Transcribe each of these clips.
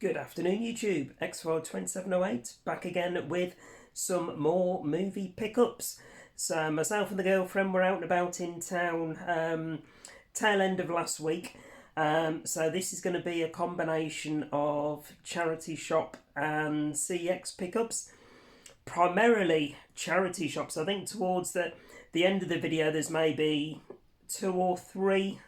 Good afternoon, YouTube. X-File2708 back again with some more movie pickups. So myself and the girlfriend were out and about in town tail end of last week. So this is going to be a combination of charity shop and CX pickups. Primarily charity shops. I think towards the end of the video there's maybe two or three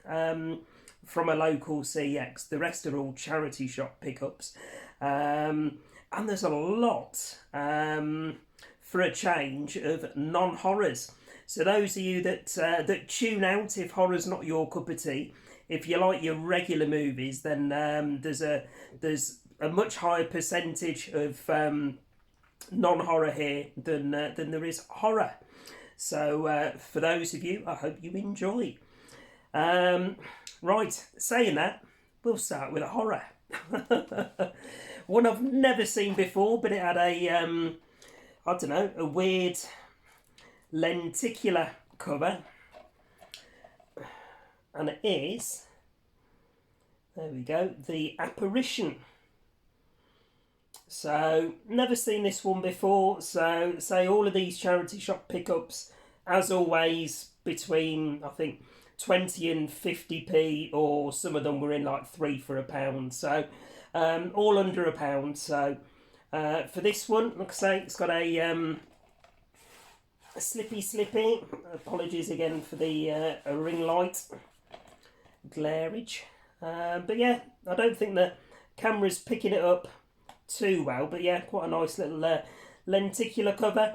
from a local CX. The rest are all charity shop pickups. And there's a lot, for a change, of non-horrors. So those of you that tune out if horror's not your cup of tea, if you like your regular movies, then there's a much higher percentage of non-horror here than there is horror. So for those of you, I hope you enjoy. Right, saying that, we'll start with a horror. One I've never seen before, but it had a I don't know, a weird lenticular cover, and it is, there we go, The Apparition. So never seen this one before. So say all of these charity shop pickups, as always, between I think 20 and 50p, or some of them were in like 3 for £1. So all under £1. So for this one, like I say, it's got a slippy. Apologies again for the a ring light glareage. But yeah, I don't think the camera's picking it up too well. But yeah, quite a nice little lenticular cover.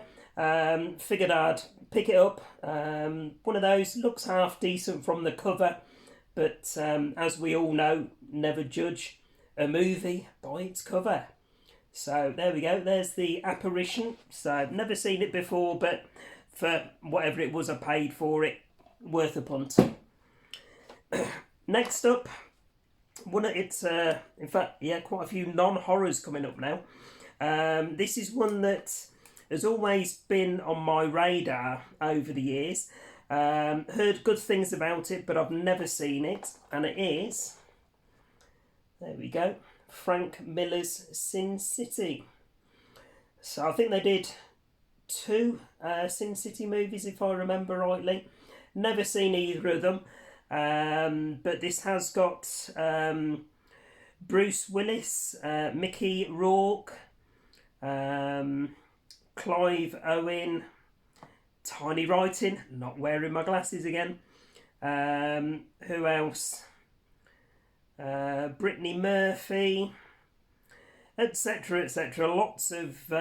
Figured I'd pick it up. One of those, looks half decent from the cover, but as we all know, never judge a movie by its cover. So there we go, there's The Apparition. So I've never seen it before, but for whatever it was I paid for it, worth a punt. Next up, it's in fact, yeah, quite a few non-horrors coming up now. This is one that has always been on my radar over the years. Heard good things about it, but I've never seen it. And it is, there we go, Frank Miller's Sin City. So I think they did 2 Sin City movies, if I remember rightly. Never seen either of them. But this has got Bruce Willis, Mickey Rourke, Clive Owen, tiny writing, not wearing my glasses again. Who else? Brittany Murphy, etc., etc. Lots of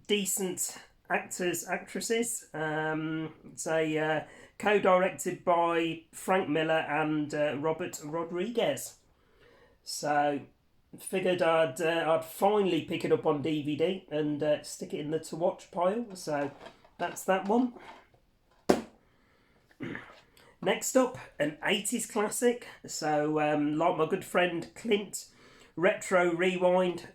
decent actors, actresses. It's a co-directed by Frank Miller and Robert Rodriguez. So figured I'd finally pick it up on DVD and stick it in the to watch pile. So that's that one. Next up, an 80s classic. So like my good friend Clint, Retro Rewind,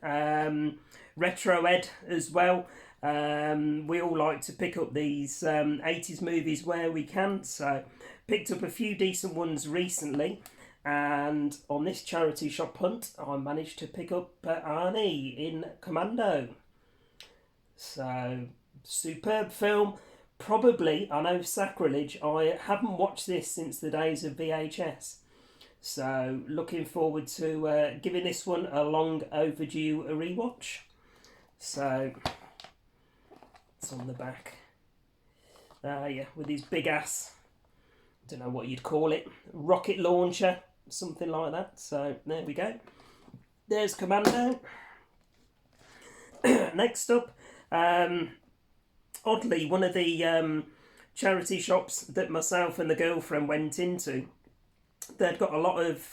Retro Ed as well. We all like to pick up these 80s movies where we can. So picked up a few decent ones recently. And on this charity shop hunt, I managed to pick up Arnie in Commando. So, superb film. Probably, I know, sacrilege, I haven't watched this since the days of VHS. So, looking forward to giving this one a long overdue rewatch. So, it's on the back. Yeah, with his big ass, I don't know what you'd call it, rocket launcher, something like that. So there we go, there's Commando. Next up, oddly, one of the charity shops that myself and the girlfriend went into, they'd got a lot of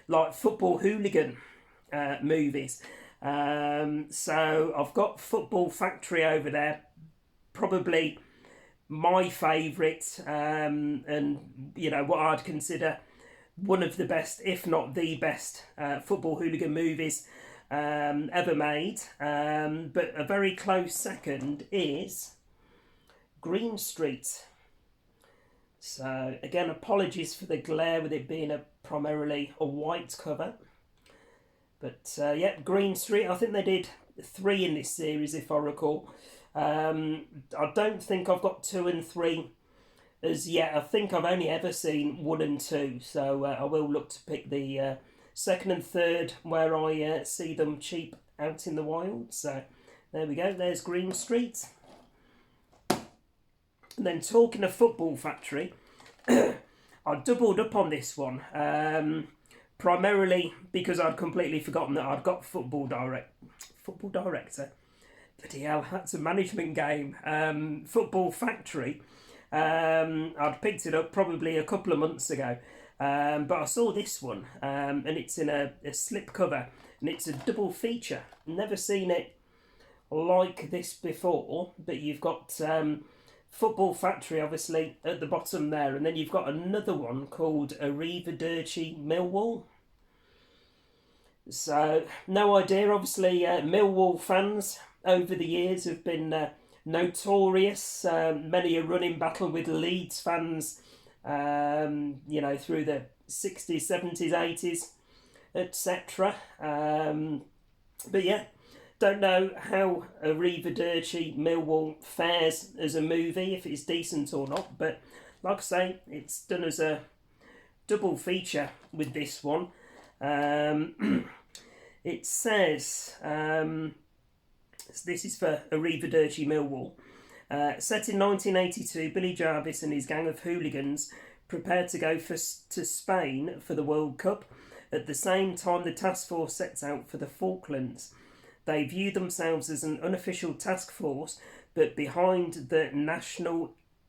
like football hooligan movies. So I've got Football Factory over there, probably my favourite, and you know what I'd consider one of the best, if not the best, football hooligan movies ever made. But a very close second is Green Street. So again, apologies for the glare with it being primarily a white cover. But yeah, Green Street, I think they did 3 in this series, if I recall. I don't think I've got 2 and 3 as yet. I think I've only ever seen 1 and 2, so I will look to pick the second and third where I see them cheap out in the wild. So there we go, there's Green Street. And then talking of Football Factory, I doubled up on this one, primarily because I'd completely forgotten that I'd got Football Director. Bloody hell, that's a management game. Football Factory. I'd picked it up probably a couple of months ago, but I saw this one, and it's in a slip cover, and it's a double feature. Never seen it like this before, but you've got Football Factory obviously at the bottom there, and then you've got another one called Arrivederci Millwall. So no idea. Obviously Millwall fans over the years have been notorious. Many a running battle with Leeds fans, through the 60s, 70s, 80s, etc. But yeah, don't know how Arrivederci Millwall fares as a movie, if it's decent or not, but like I say, it's done as a double feature with this one. It says, this is for Arrivederci Millwall, set in 1982, Billy Jarvis and his gang of hooligans prepare to go to Spain for the World Cup. At the same time, the task force sets out for the Falklands. They view themselves as an unofficial task force, but behind the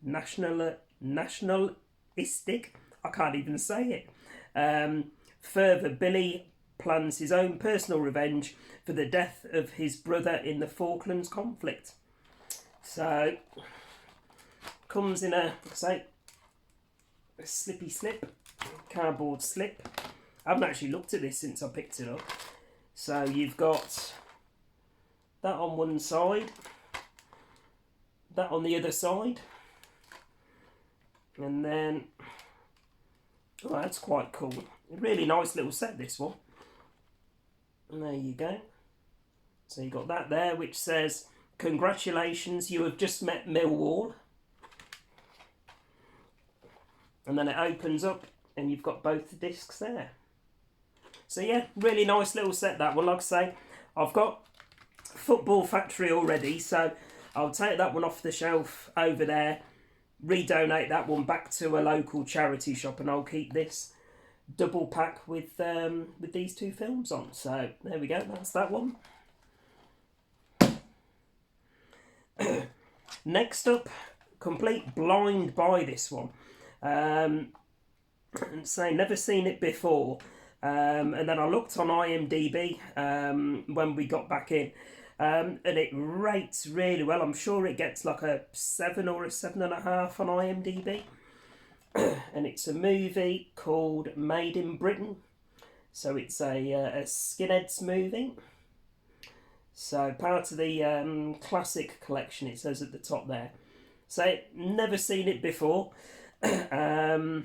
nationalistic, I can't even say it. Further, Billy plans his own personal revenge for the death of his brother in the Falklands conflict. So, comes in a slippy slip, cardboard slip. I haven't actually looked at this since I picked it up. So you've got that on one side, that on the other side, and then, oh, that's quite cool. Really nice little set, this one. And there you go. So you got that there, which says, "Congratulations, you have just met Millwall." And then it opens up, and you've got both the discs there. So yeah, really nice little set, that one. Like I say, I've got Football Factory already, so I'll take that one off the shelf over there, redonate that one back to a local charity shop, and I'll keep this double pack with these 2 films on. So there we go, that's that one. Next up, complete blind buy this one. And say never seen it before. And then I looked on IMDb when we got back in, and it rates really well. I'm sure it gets like a 7 or a 7.5 on IMDb. And it's a movie called Made in Britain. So it's a skinheads movie. So part of the classic collection, it says at the top there. So never seen it before. But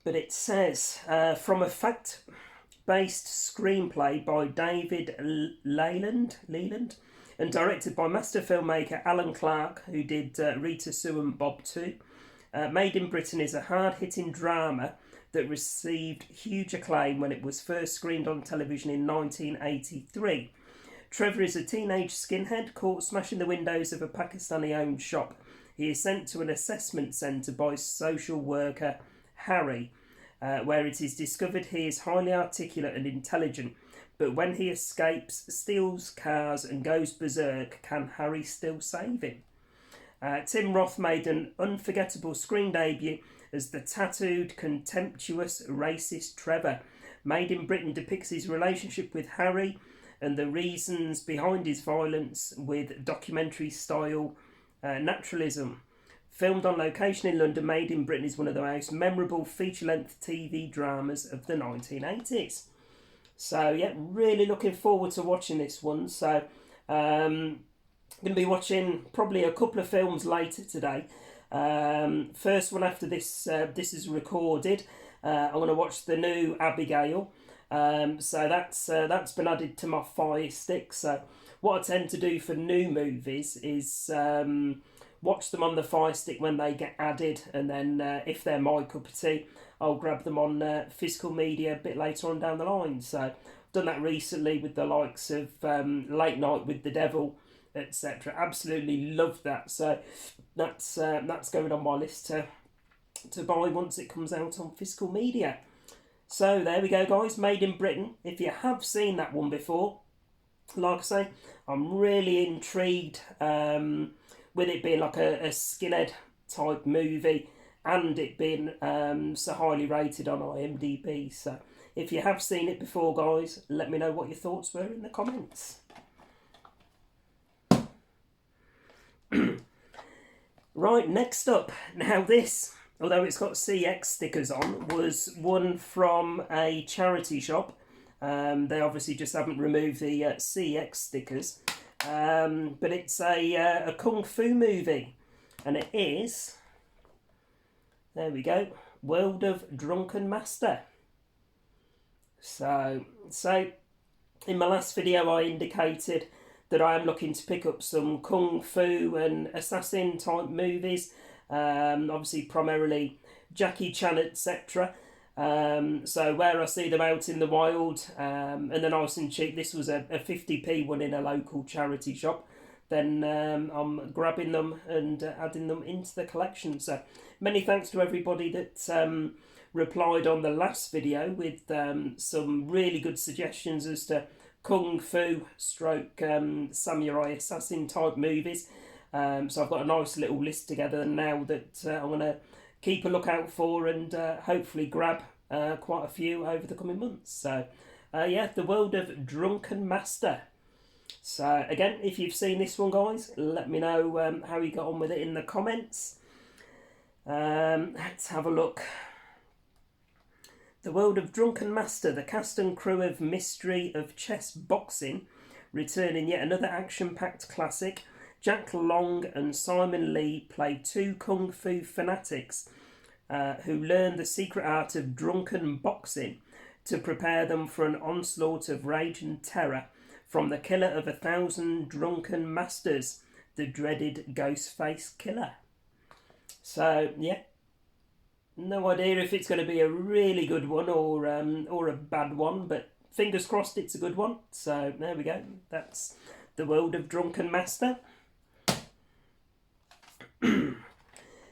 it says, from a fact-based screenplay by David Leland and directed by master filmmaker Alan Clark, who did Rita Sue and Bob 2. Made in Britain is a hard-hitting drama that received huge acclaim when it was first screened on television in 1983. Trevor is a teenage skinhead caught smashing the windows of a Pakistani-owned shop. He is sent to an assessment centre by social worker Harry, where it is discovered he is highly articulate and intelligent, but when he escapes, steals cars and goes berserk, can Harry still save him? Tim Roth made an unforgettable screen debut as the tattooed, contemptuous, racist Trevor. Made in Britain depicts his relationship with Harry and the reasons behind his violence with documentary-style naturalism. Filmed on location in London, Made in Britain is one of the most memorable feature-length TV dramas of the 1980s. So, yeah, really looking forward to watching this one. So, I'm going to be watching probably a couple of films later today. First one after this is recorded, I'm going to watch the new Abigail. So that's been added to my Fire Stick. So what I tend to do for new movies is watch them on the Fire Stick when they get added, and then if they're my cup of tea, I'll grab them on physical media a bit later on down the line. So I've done that recently with the likes of Late Night with the Devil, etc. Absolutely loved that. So that's going on my list to buy once it comes out on physical media. So there we go, guys. Made in Britain. If you have seen that one before, like I say, I'm really intrigued with it being like a skinhead type movie, and it being so highly rated on IMDb. So if you have seen it before, guys, let me know what your thoughts were in the comments. Right, next up. Now this, although it's got CX stickers on, was one from a charity shop. They obviously just haven't removed the CX stickers. But it's a kung fu movie, and it is, there we go, World of Drunken Master. So in my last video I indicated that I am looking to pick up some kung fu and assassin type movies, obviously primarily Jackie Chan, etc. So where I see them out in the wild, and they're nice and cheap, this was a 50p one in a local charity shop, then I'm grabbing them and adding them into the collection. So many thanks to everybody that replied on the last video with some really good suggestions as to kung fu stroke samurai assassin type movies. So I've got a nice little list together now that I'm going to keep a lookout for and hopefully grab quite a few over the coming months. So yeah, the World of Drunken Master. So again, if you've seen this one, guys, let me know how you got on with it in the comments. Let's have a look. The World of Drunken Master, the cast and crew of Mystery of Chess Boxing, return in yet another action-packed classic. Jack Long and Simon Lee play two kung fu fanatics who learn the secret art of drunken boxing to prepare them for an onslaught of rage and terror from the killer of 1,000 drunken masters, the dreaded Ghostface Killer. So yeah, no idea if it's going to be a really good one or a bad one, but fingers crossed it's a good one. So there we go. That's the World of Drunken Master.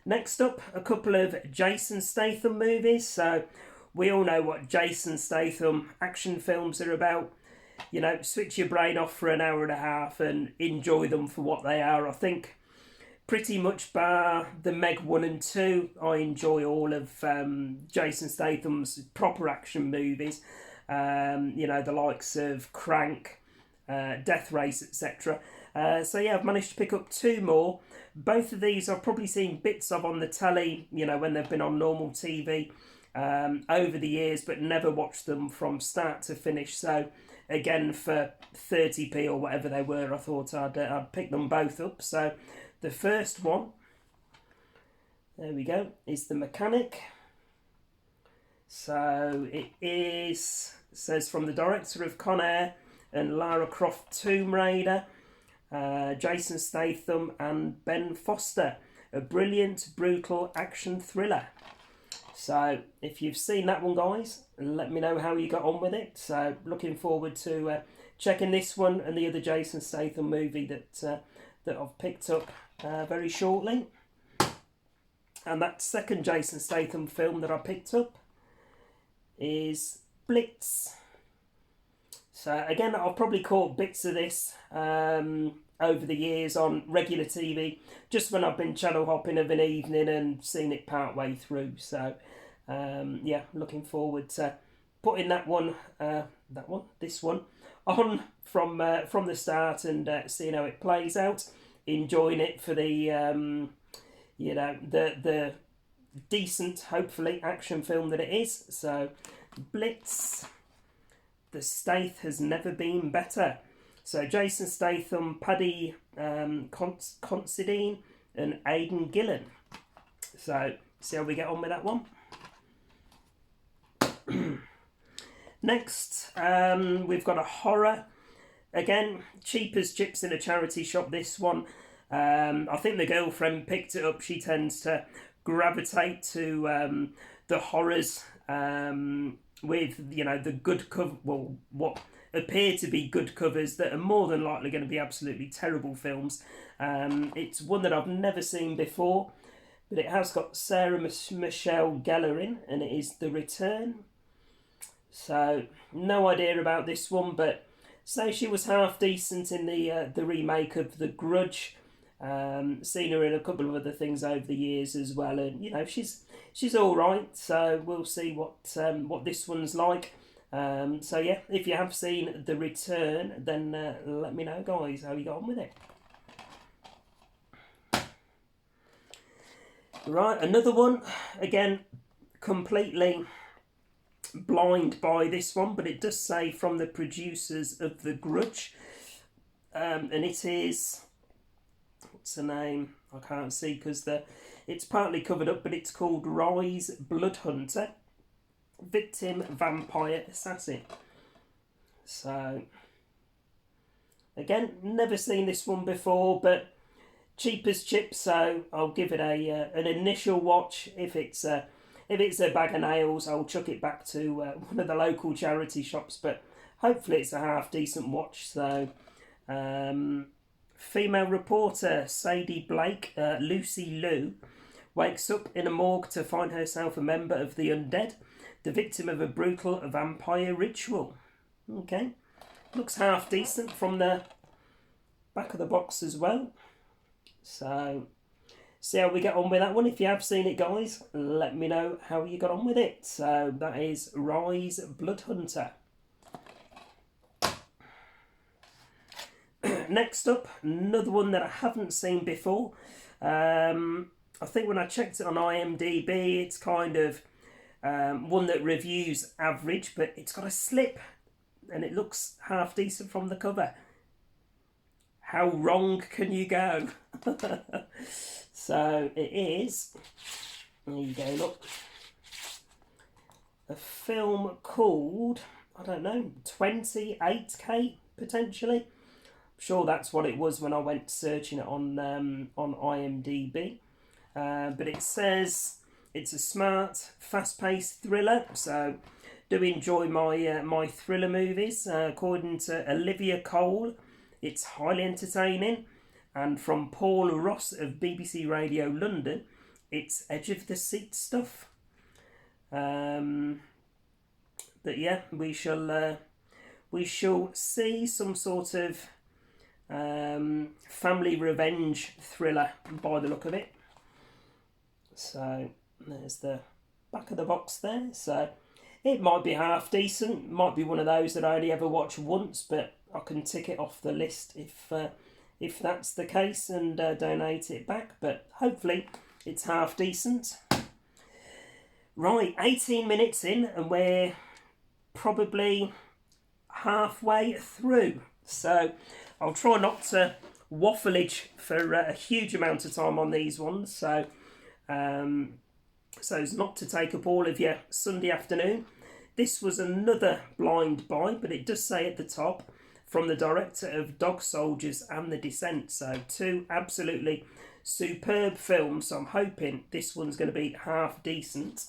Next up, a couple of Jason Statham movies. So we all know what Jason Statham action films are about. You know, switch your brain off for an hour and a half and enjoy them for what they are. I think pretty much bar the Meg 1 and 2, I enjoy all of Jason Statham's proper action movies. You know, the likes of Crank, Death Race, etc. So yeah, I've managed to pick up two more. Both of these I've probably seen bits of on the telly, you know, when they've been on normal TV over the years, but never watched them from start to finish. So again, for 30p or whatever they were, I thought I'd pick them both up. So the first one, there we go, is The Mechanic. So it says from the director of Con Air and Lara Croft Tomb Raider, Jason Statham and Ben Foster, a brilliant, brutal action thriller. So if you've seen that one, guys, let me know how you got on with it. So looking forward to checking this one and the other Jason Statham movie that I've picked up very shortly. And that second Jason Statham film that I picked up is Blitz. So again, I've probably caught bits of this over the years on regular TV, just when I've been channel hopping of an evening and seen it part way through. So yeah, looking forward to putting this one on from the start and seeing how it plays out, enjoying it for the you know, the decent, hopefully, action film that it is. So Blitz, the Stath has never been better. So Jason Statham, Paddy Considine and Aidan Gillen. So see how we get on with that one. Next, we've got a horror. Again, cheap as chips in a charity shop, this one. I think the girlfriend picked it up. She tends to gravitate to the horrors with, you know, the good cover, well, what appear to be good covers that are more than likely going to be absolutely terrible films. It's one that I've never seen before, but it has got Sarah Michelle Gellar in, and it is The Return. So, no idea about this one, but say she was half decent in the remake of The Grudge. Seen her in a couple of other things over the years as well, and you know she's all right. So we'll see what this one's like. So yeah, if you have seen The Return, then let me know, guys, how you got on with it. Right, another one. Again, completely blind by this one, but it does say from the producers of The Grudge, and it is, what's the name? I can't see because it's partly covered up, but it's called Rise Bloodhunter, Victim Vampire Assassin. So again, never seen this one before, but cheap as chips, so I'll give it an initial watch. If it's a bag of nails, I'll chuck it back to one of the local charity shops, but hopefully it's a half decent watch. So female reporter Sadie Blake, Lucy Liu, wakes up in a morgue to find herself a member of the undead, the victim of a brutal vampire ritual. Okay, looks half decent from the back of the box as well. So, see how we get on with that one. If you have seen it, guys, let me know how you got on with it. So, that is Rise Bloodhunter. Next up, another one that I haven't seen before. I think when I checked it on IMDb, it's kind of one that reviews average, but it's got a slip and it looks half decent from the cover. How wrong can you go? So it is, there you go, look, a film called, I don't know, 28K potentially. I'm sure that's what it was when I went searching it on IMDb. But it says it's a smart, fast-paced thriller. So do enjoy my thriller movies. According to Olivia Cole, it's highly entertaining. And from Paul Ross of BBC Radio London, it's edge of the seat stuff. But yeah, we shall see some sort of family revenge thriller by the look of it. So there's the back of the box there. So it might be half decent, might be one of those that I only ever watch once, but I can tick it off the list if that's the case and donate it back. But hopefully it's half decent. Right, 18 minutes in and we're probably halfway through. So I'll try not to waffleage for a huge amount of time on these ones. So as not to take up all of your Sunday afternoon. This was another blind buy, but it does say at the top, from the director of Dog Soldiers and The Descent. So two absolutely superb films. So I'm hoping this one's going to be half decent.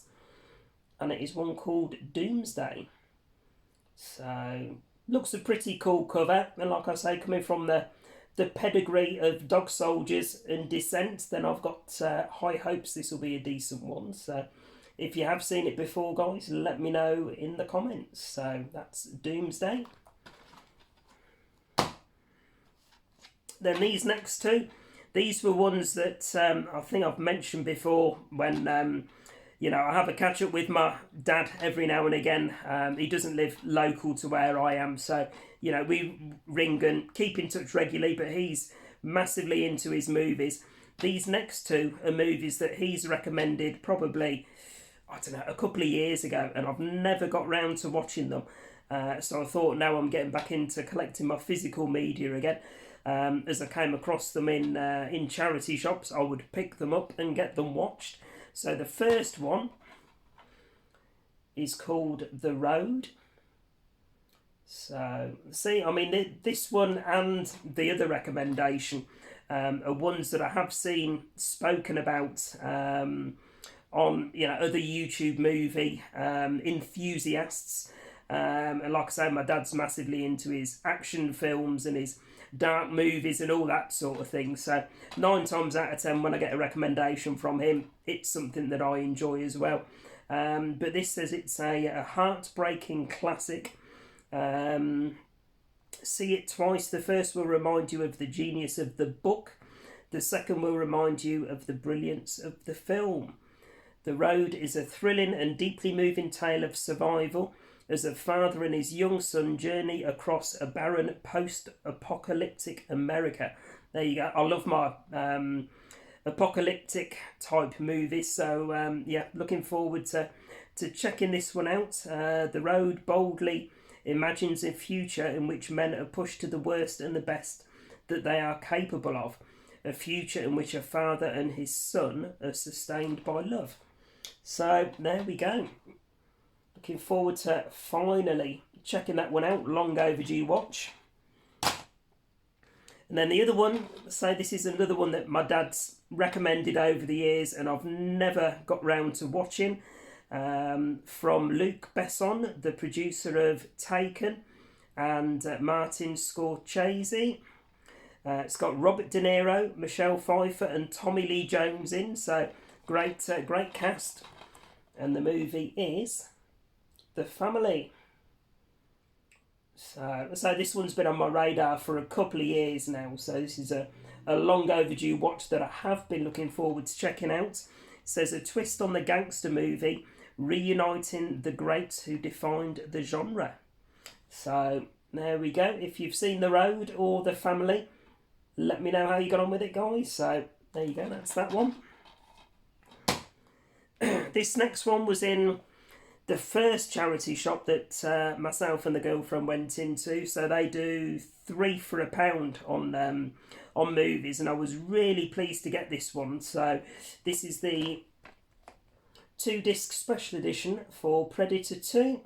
And it is one called Doomsday. So looks a pretty cool cover. And like I say, coming from the pedigree of Dog Soldiers and Descent, then I've got high hopes this will be a decent one. So if you have seen it before, guys, let me know in the comments. So that's Doomsday. Then these next two, these were ones that I think I've mentioned before when, I have a catch up with my dad every now and again. He doesn't live local to where I am, so, we ring and keep in touch regularly, but he's massively into his movies. These next two are movies that he's recommended probably, I don't know, a couple of years ago, and I've never got round to watching them. So I thought now I'm getting back into collecting my physical media again. As I came across them in charity shops, I would pick them up and get them watched. So the first one is called The Road. So, see, I mean, this one and the other recommendation are ones that I have seen spoken about on other YouTube movie enthusiasts. And like I say, my dad's massively into his action films and his dark movies and all that sort of thing. So 9 times out of 10, when I get a recommendation from him, it's something that I enjoy as well. But this says it's a heartbreaking classic. See it twice. The first will remind you of the genius of the book. The second will remind you of the brilliance of the film. The Road is a thrilling and deeply moving tale of survival as a father and his young son journey across a barren post-apocalyptic America. There you go. I love my apocalyptic type movies. So yeah, looking forward to checking this one out. The Road boldly imagines a future in which men are pushed to the worst and the best that they are capable of. A future in which a father and his son are sustained by love. So there we go. Looking forward to finally checking that one out. Long overdue watch. And then the other one, so this is another one that my dad's recommended over the years and I've never got round to watching. From Luc Besson, the producer of Taken, and Martin Scorsese. It's got Robert De Niro, Michelle Pfeiffer and Tommy Lee Jones in, so great cast. And the movie is The Family. So this one's been on my radar for a couple of years now, so this is a long overdue watch that I have been looking forward to checking out. It says a twist on the gangster movie, reuniting the greats who defined the genre. So there we go. If you've seen The Road or The Family, let me know how you got on with it, guys. So there you go, that's that one. This next one was in the first charity shop that myself and the girlfriend went into. So they do 3 for £1 on movies, and I was really pleased to get this one. So this is the 2-disc special edition for Predator 2.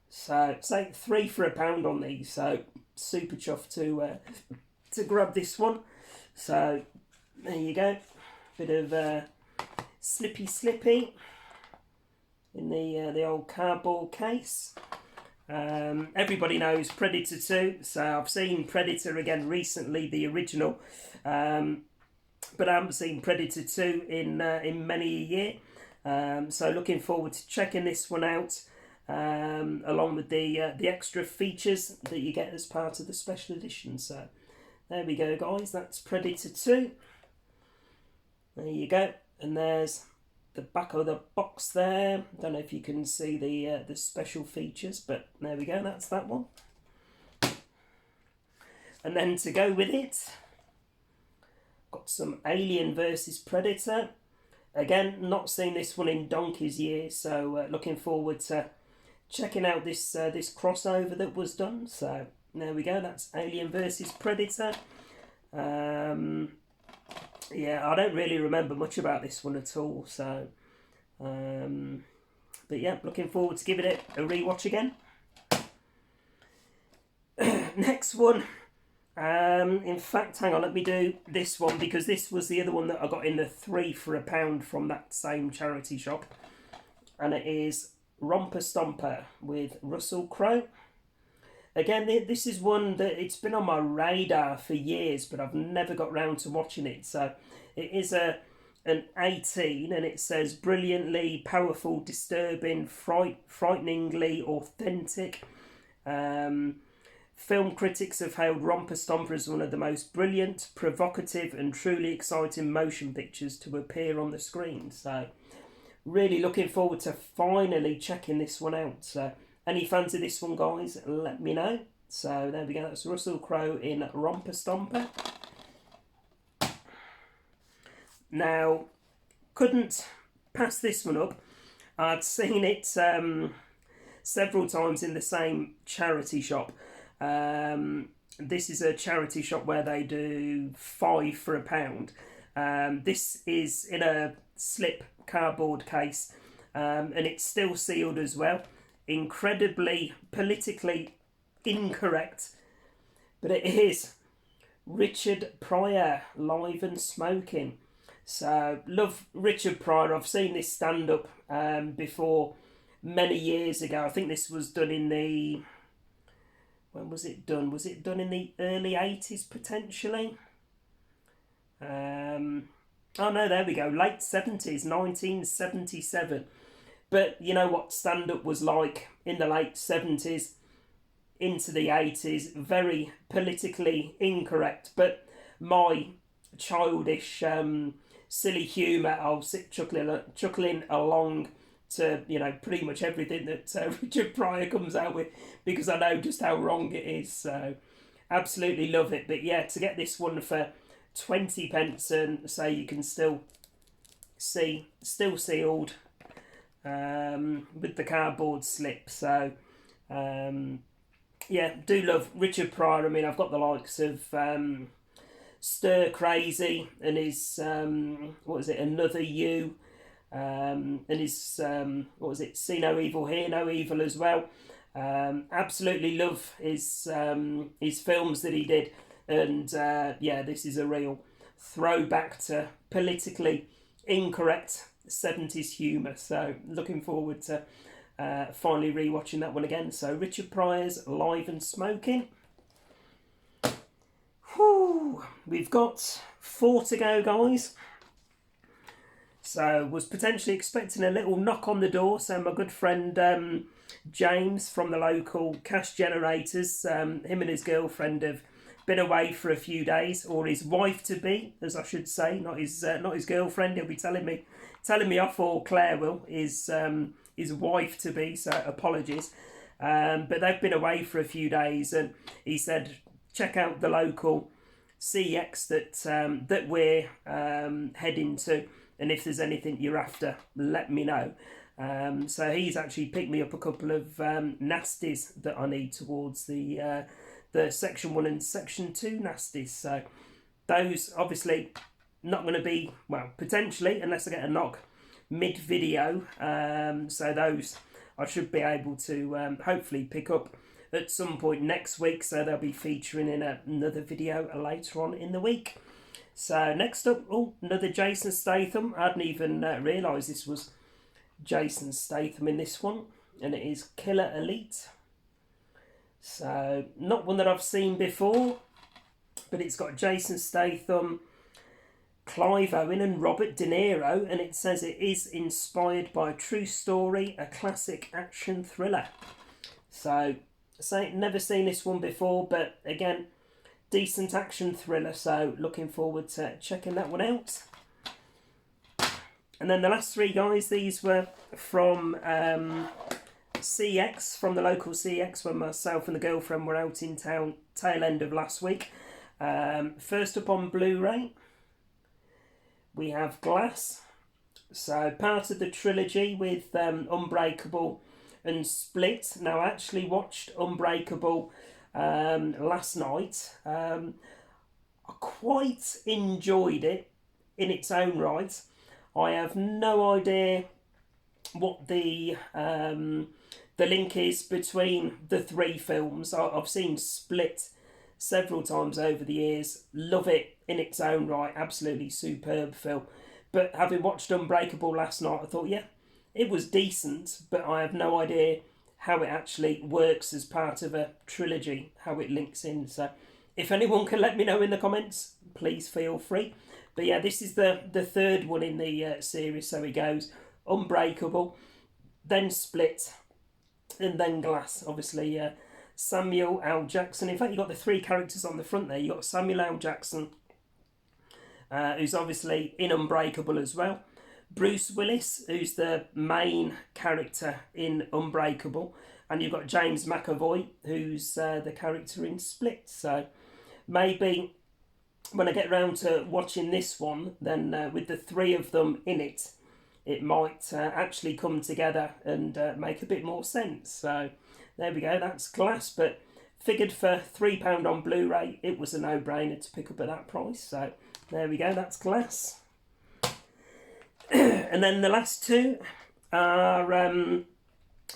So say 3 for £1 on these. So super chuffed to grab this one. So there you go. Bit of slippy in the old cardboard case. Everybody knows Predator 2, so I've seen Predator again recently, the original, but I haven't seen Predator 2 in many a year. So looking forward to checking this one out, along with the extra features that you get as part of the special edition. So there we go, guys. That's Predator 2. There you go, and there's the back of the box there. Don't know if you can see the special features, but there we go, that's that one. And then to go with it, got some Alien versus Predator. Again, not seen this one in donkey's years, so looking forward to checking out this crossover that was done. So there we go, that's Alien versus Predator. Yeah, I don't really remember much about this one at all, so but yeah, looking forward to giving it a rewatch again. Next one, in fact, hang on, let me do this one, because this was the other one that I got in the 3 for £1 from that same charity shop, and it is Romper Stomper with Russell Crowe. Again, this is one that it's been on my radar for years, but I've never got round to watching it. So it is an 18, and it says brilliantly powerful, disturbing, frighteningly authentic. Film critics have hailed Romper Stomper as one of the most brilliant, provocative and truly exciting motion pictures to appear on the screen. So really looking forward to finally checking this one out. So any fans of this one, guys, let me know. So there we go, that's Russell Crowe in Romper Stomper. Now, couldn't pass this one up. I'd seen it several times in the same charity shop. This is a charity shop where they do 5 for £1. This is in a slip cardboard case, and it's still sealed as well. incredibly politically incorrect, but it is Richard Pryor, Live and Smoking. So, love Richard Pryor. I've seen this stand up before many years ago. I think this was done in the. When was it done? Was it done in the early 80s potentially? Oh no, there we go. Late 70s, 1977. But you know what stand up was like in the late 70s into the 80s? Very politically incorrect. But my childish, silly humour, I'll sit chuckling along to, you know, pretty much everything that Richard Pryor comes out with, because I know just how wrong it is. So absolutely love it. But yeah, to get this one for 20 pence, and say you can still sealed with the cardboard slip. So yeah, do love Richard Pryor. I mean, I've got the likes of Stir Crazy and his what was it, Another You, and his what was it, See No Evil, Hear No Evil as well. Absolutely love his films that he did, and yeah, this is a real throwback to politically incorrect 70s humour. So looking forward to finally rewatching that one again. So Richard Pryor's Live and Smoking. Whew, we've got 4 to go, guys. So was potentially expecting a little knock on the door. So my good friend James from the local cash generators, him and his girlfriend have been away for a few days, or his wife to be, as I should say, not his girlfriend. He'll be telling me off, or Claire will, his wife to be. So apologies, but they've been away for a few days, and he said check out the local CX that we're heading to, and if there's anything you're after, let me know. So he's actually picked me up a couple of nasties that I need towards the Section 1 and Section 2 nasties. So those obviously not going to be, well, potentially, unless I get a knock mid-video. So those I should be able to hopefully pick up at some point next week. So they'll be featuring in another video later on in the week. So next up, another Jason Statham. I hadn't even realised this was Jason Statham in this one, and it is Killer Elite. So not one that I've seen before, but it's got Jason Statham, Clive Owen and Robert De Niro, and it says it is inspired by a true story, a classic action thriller. So never seen this one before, but again, decent action thriller, so looking forward to checking that one out. And then the last 3, guys, these were from CX, from the local CX, when myself and the girlfriend were out in town tail end of last week. First up on Blu-ray, we have Glass. So part of the trilogy with Unbreakable and Split. Now I actually watched Unbreakable last night. I quite enjoyed it in its own right. I have no idea what the link is between the 3 films. I've seen Split several times over the years. Love it in its own right. Absolutely superb film. But having watched Unbreakable last night, I thought, yeah, it was decent, but I have no idea how it actually works as part of a trilogy, how it links in. So if anyone can let me know in the comments, please feel free. But yeah, this is the 3rd one in the series. So it goes Unbreakable, then Split, and then Glass. Obviously, Samuel L. Jackson. In fact, you've got the 3 characters on the front there. You've got Samuel L. Jackson, who's obviously in Unbreakable as well. Bruce Willis, who's the main character in Unbreakable. And you've got James McAvoy, who's the character in Split. So maybe when I get round to watching this one, then with the 3 of them in it, it might actually come together and make a bit more sense. So there we go, that's Glass. But figured for £3 on Blu-ray, it was a no-brainer to pick up at that price. So there we go, that's Glass. And then the last 2 are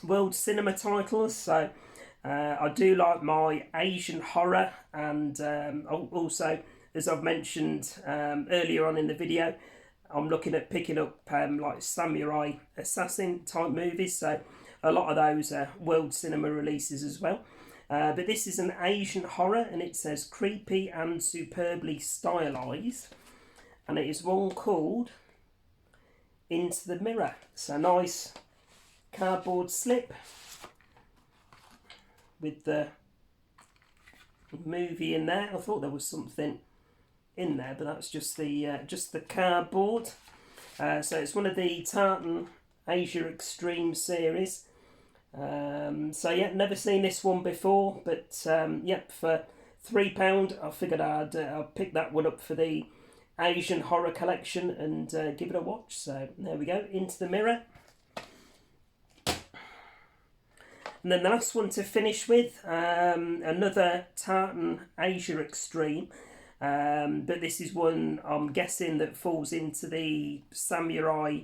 world cinema titles. So I do like my Asian horror, and also, as I've mentioned earlier on in the video, I'm looking at picking up like samurai assassin type movies. So a lot of those are world cinema releases as well. But this is an Asian horror, and it says creepy and superbly stylised, and it is one called Into the Mirror. So nice cardboard slip with the movie in there. I thought there was something in there, but that's just the cardboard. So it's one of the Tartan Asia Extreme series. So yeah, never seen this one before, but yeah, for £3, I figured I'll pick that one up for the Asian horror collection and give it a watch. So there we go, Into the Mirror. And then the last one to finish with, another Tartan Asia Extreme, but this is one I'm guessing that falls into the samurai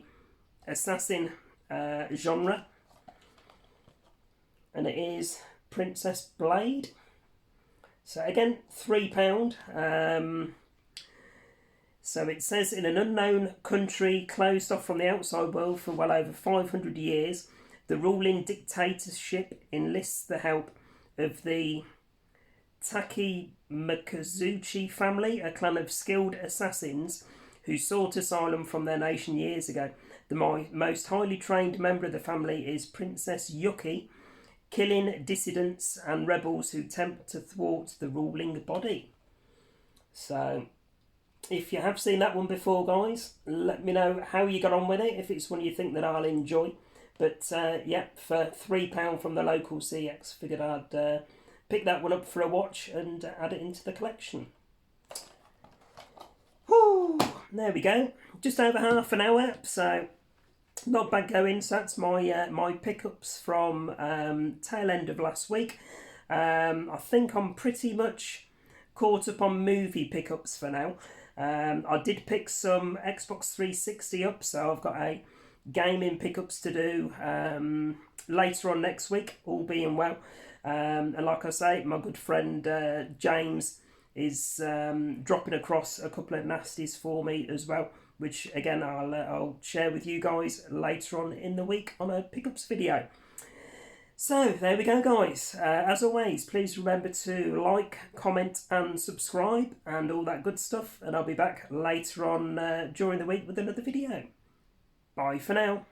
assassin genre, and it is Princess Blade. So again, £3. So it says, in an unknown country closed off from the outside world for well over 500 years, the ruling dictatorship enlists the help of the Taki Mikazuchi family, a clan of skilled assassins who sought asylum from their nation years ago. The most highly trained member of the family is Princess Yuki, killing dissidents and rebels who attempt to thwart the ruling body. So, if you have seen that one before, guys, let me know how you got on with it, if it's one you think that I'll enjoy. But yeah, for £3 from the local CX, figured I'd pick that one up for a watch and add it into the collection. Whew, there we go. Just over half an hour, so not bad going. So that's my pickups from tail end of last week. I think I'm pretty much caught up on movie pickups for now. I did pick some Xbox 360 up, so I've got a gaming pickups to do later on next week, all being well. And like I say, my good friend James is dropping across a couple of nasties for me as well, which again I'll share with you guys later on in the week on a pickups video. So there we go, guys. As always, please remember to like, comment and subscribe and all that good stuff, and I'll be back later on during the week with another video. Bye for now.